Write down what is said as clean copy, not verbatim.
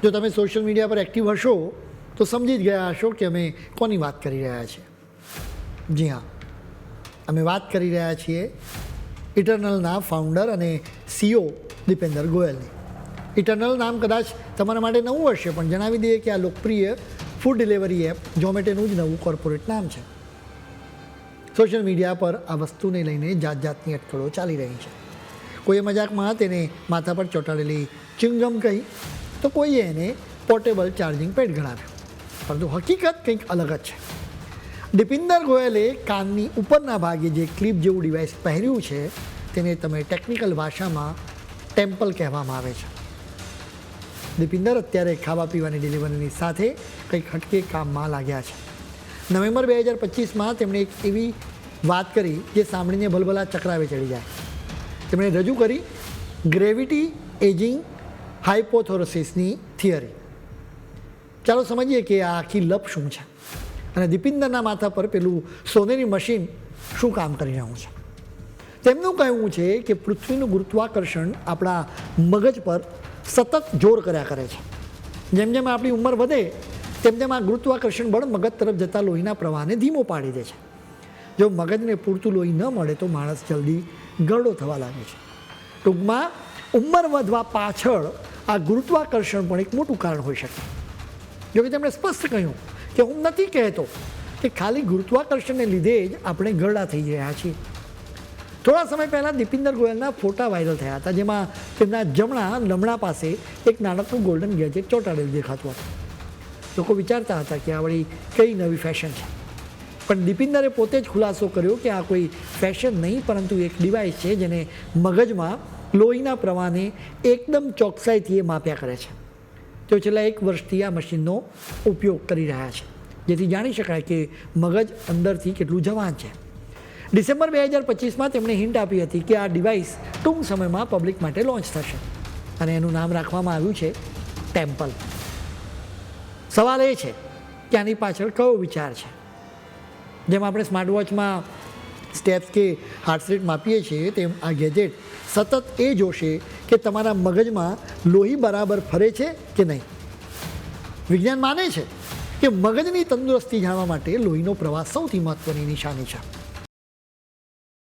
જો તમે social media પર એક્ટિવ હશો તો સમજી જ ગયા હશો કે અમે કોની વાત કરી રહ્યા છીએ. જી હા, અમે વાત કરી રહ્યા છીએ ઇટરનલના ફાઉન્ડર અને CEO દીપેન્દર ગોયલની. ઇટરનલ નામ કદાચ તમારા માટે નવું હશે, પણ જણાવી દઈએ કે આ લોકપ્રિય ફૂડ ડિલિવરી એપ ઝોમેટોનું જ નવું કોર્પોરેટ નામ છે. સોશિયલ મીડિયા પર આ વસ્તુને લઈને જાત જાતની અટકળો ચાલી રહી છે. કોઈએ મજાકમાં તેને માથા પર ચોંટાડેલી ચિંગમ કહી તો કોઈએ એને પોર્ટેબલ ચાર્જિંગ પેડ ગણાવ્યું, પરંતુ હકીકત કંઈક અલગ જ છે. દીપિન્દર ગોયલે કાનની ઉપરના ભાગે જે ક્લિપ જેવું ડિવાઇસ પહેર્યું છે તેને તમે ટેકનિકલ ભાષામાં ટેમ્પલ કહેવામાં આવે છે. દીપિન્દર અત્યારે ખાવા પીવાની ડિલિવરીની સાથે કંઈક હટકે કામમાં લાગ્યા છે. નવેમ્બર 2025માં તેમણે એક એવી વાત કરી જે સાંભળીને ભલભલા ચક્રાવે ચડી જાય. તેમણે રજૂ કરી ગ્રેવિટી એજિંગ હાઇપોથોરોસિસની થિયરી. ચાલો સમજીએ કે આ આખી લપ શું છે અને દીપિન્દરના માથા પર પેલું સોનેરી મશીન શું કામ કરી રહ્યું છે. તેમનું કહેવું છે કે પૃથ્વીનું ગુરુત્વાકર્ષણ આપણા મગજ પર સતત જોર કર્યા કરે છે. જેમ જેમ આપણી ઉંમર વધે તેમ તેમ આ ગુરુત્વાકર્ષણ બળ મગજ તરફ જતા લોહીના પ્રવાહને ધીમો પાડી દે છે. જો મગજને પૂરતું લોહી ન મળે તો માણસ જલ્દી ગરડો થવા લાગે છે. ટૂંકમાં ઉંમર વધવા પાછળ આ ગુરુત્વાકર્ષણ પણ એક મોટું કારણ હોઈ શકે. જોકે તેમણે સ્પષ્ટ કહ્યું કે હું નથી કહેતો કે ખાલી ગુરુત્વાકર્ષણને લીધે જ આપણે ગરડા થઈ રહ્યા છીએ. થોડા સમય પહેલાં દીપિન્દર ગોયલના ફોટા વાયરલ થયા હતા, જેમાં તેમના જમણા લમણા પાસે એક નાનકડું ગોલ્ડન ગેજેટ ચોંટાડેલું દેખાતું હતું. લોકો વિચારતા હતા કે આ વળી કઈ નવી ફેશન છે, પણ દીપિન્દરે પોતે જ ખુલાસો કર્યો કે આ કોઈ ફેશન નહીં, પરંતુ એક ડિવાઇસ છે જેને મગજમાં લોહીના પ્રવાહને એકદમ ચોકસાઈથી એ માપ્યા કરે છે. તેઓ છેલ્લા 1 વર્ષથી આ મશીનનો ઉપયોગ કરી રહ્યા છે, જેથી જાણી શકાય કે મગજ અંદરથી કેટલું જવાન છે. ડિસેમ્બર 2025માં તેમણે હિન્ટ આપી હતી કે આ ડિવાઇસ ટૂંક સમયમાં પબ્લિક માટે લોન્ચ થશે અને એનું નામ રાખવામાં આવ્યું છે ટેમ્પલ. સવાલ એ છે કે આની પાછળ કયો વિચાર છે. જેમ આપણે સ્માર્ટ વોચમાં સ્ટેપ્સ કે હાર્ટ રેટ માપીએ છીએ, તેમ આ ગેજેટ સતત એ જોશે કે તમારા મગજમાં લોહી બરાબર ફરે છે કે નહીં. વિજ્ઞાન માને છે કે મગજની તંદુરસ્તી જાણવા માટે લોહીનો પ્રવાહ સૌથી મહત્ત્વની નિશાની છે.